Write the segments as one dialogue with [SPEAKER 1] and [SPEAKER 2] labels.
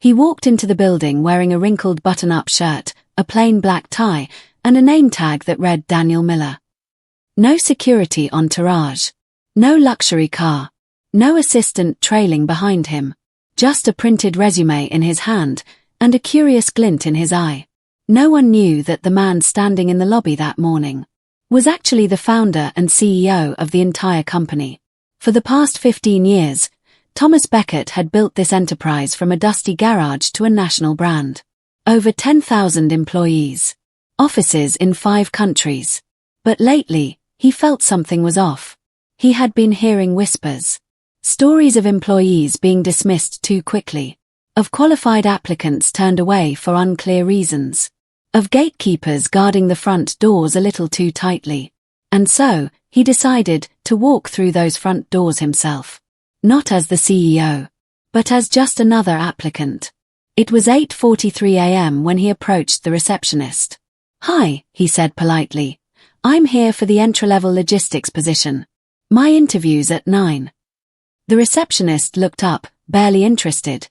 [SPEAKER 1] He walked into the building wearing a wrinkled button-up shirt, a plain black tie, and a name tag that read Daniel Miller. No security entourage. No luxury car. No assistant trailing behind him. Just a printed resume in his hand, and a curious glint in his eye. No one knew that the man standing in the lobby that morning was actually the founder and CEO of the entire company. For the past 15 years, Thomas Beckett had built this enterprise from a dusty garage to a national brand. Over 10,000 employees. Offices in 5 countries. But lately, he felt something was off. He had been hearing whispers. Stories of employees being dismissed too quickly. Of qualified applicants turned away for unclear reasons. Of gatekeepers guarding the front doors a little too tightly. And so, he decided to walk through those front doors himself. Not as the CEO, but as just another applicant. It was 8:43 a.m. when he approached the receptionist. "Hi," he said politely. "I'm here for the entry-level logistics position. My interview's at 9. The receptionist looked up, barely interested,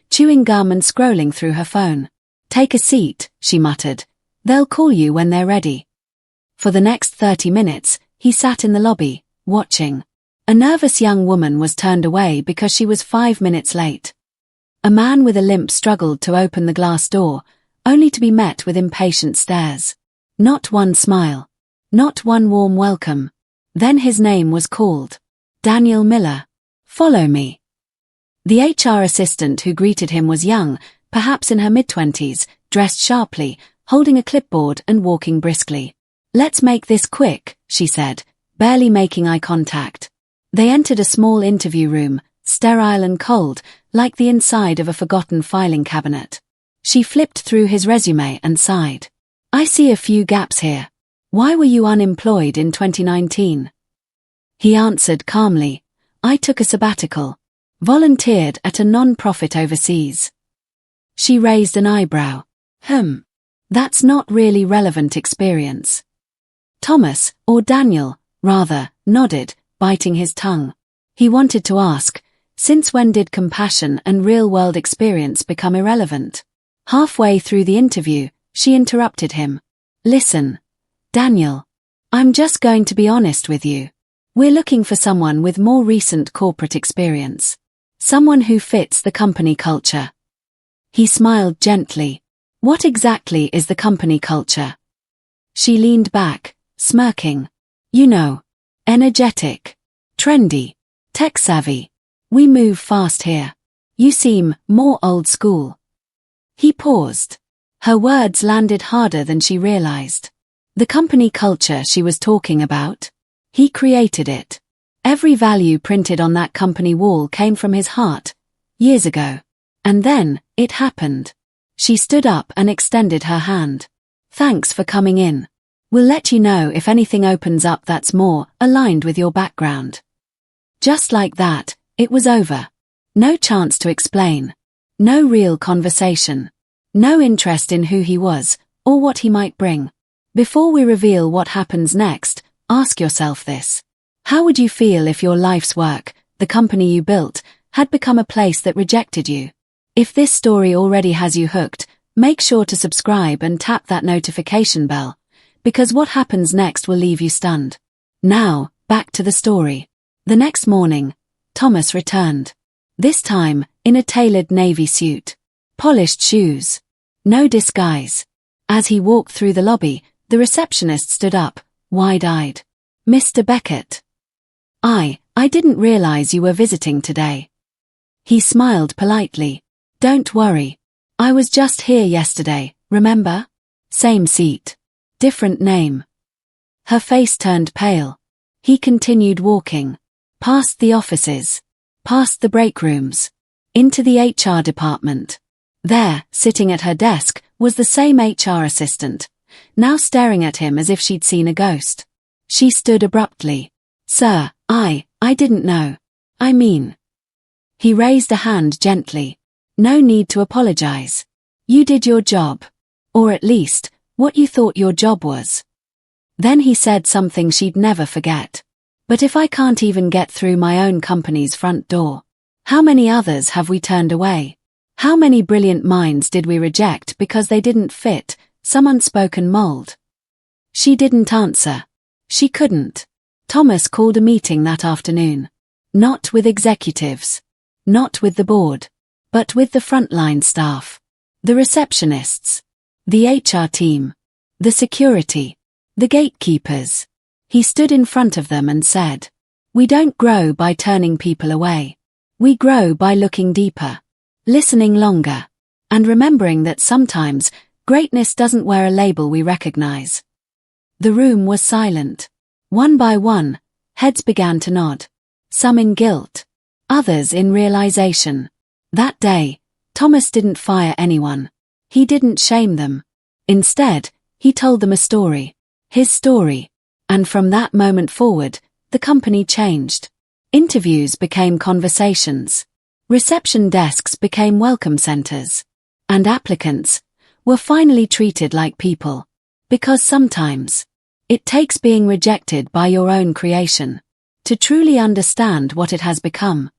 [SPEAKER 1] chewing gum and scrolling through her phone. "Take a seat," she muttered. "They'll call you when they're ready." For the next 30 minutes, he sat in the lobby, watching. A nervous young woman was turned away because she was 5 minutes late. A man with a limp struggled to open the glass door, only to be met with impatient stares. Not one smile. Not one warm welcome. Then his name was called. Daniel Miller. "Follow me." The HR assistant who greeted him was young, perhaps in her mid-20s, dressed sharply, holding a clipboard and walking briskly. "Let's make this quick," she said, barely making eye contact. They entered a small interview room, sterile and cold, like the inside of a forgotten filing cabinet. She flipped through his resume and sighed. "I see a few gaps here. Why were you unemployed in 2019? He answered calmly. "I took a sabbatical. Volunteered at a non-profit overseas." She raised an eyebrow. That's not really relevant experience." Thomas, or Daniel, rather, nodded, biting his tongue. He wanted to ask, since when did compassion and real-world experience become irrelevant? Halfway through the interview, she interrupted him. "Listen, Daniel. I'm just going to be honest with you. We're looking for someone with more recent corporate experience. Someone who fits the company culture." He smiled gently. "What exactly is the company culture?" She leaned back, smirking. "You know, energetic, trendy, tech-savvy. We move fast here. You seem more old school." He paused. Her words landed harder than she realized. The company culture she was talking about? He created it. Every value printed on that company wall came from his heart, years ago. And then, it happened. She stood up and extended her hand. "Thanks for coming in. We'll let you know if anything opens up that's more aligned with your background." Just like that, it was over. No chance to explain. No real conversation. No interest in who he was, or what he might bring. Before we reveal what happens next, ask yourself this. How would you feel if your life's work, the company you built, had become a place that rejected you? If this story already has you hooked, make sure to subscribe and tap that notification bell, because what happens next will leave you stunned. Now, back to the story. The next morning, Thomas returned. This time, in a tailored navy suit. Polished shoes. No disguise. As he walked through the lobby, the receptionist stood up, wide-eyed. "Mr. Beckett. I didn't realize you were visiting today." He smiled politely. "Don't worry. I was just here yesterday, remember? Same seat. Different name." Her face turned pale. He continued walking. Past the offices. Past the break rooms. Into the HR department. There, sitting at her desk, was the same HR assistant, now staring at him as if she'd seen a ghost. She stood abruptly. "Sir, I didn't know. I mean." He raised a hand gently. "No need to apologize. You did your job. Or at least, what you thought your job was." Then he said something she'd never forget. "But if I can't even get through my own company's front door, how many others have we turned away? How many brilliant minds did we reject because they didn't fit some unspoken mold? She didn't answer. She couldn't. Thomas called a meeting that afternoon. Not with executives. Not with the board. But with the frontline staff. The receptionists. The HR team. The security. The gatekeepers. He stood in front of them and said, "We don't grow by turning people away. We grow by looking deeper, listening longer, and remembering that sometimes greatness doesn't wear a label we recognize." The room was silent. One by one, heads began to nod. Some in guilt, others in realization. That day, Thomas didn't fire anyone. He didn't shame them. Instead, he told them a story. His story. And from that moment forward, the company changed. Interviews became conversations. Reception desks became welcome centers. And applicants were finally treated like people. Because sometimes, it takes being rejected by your own creation to truly understand what it has become.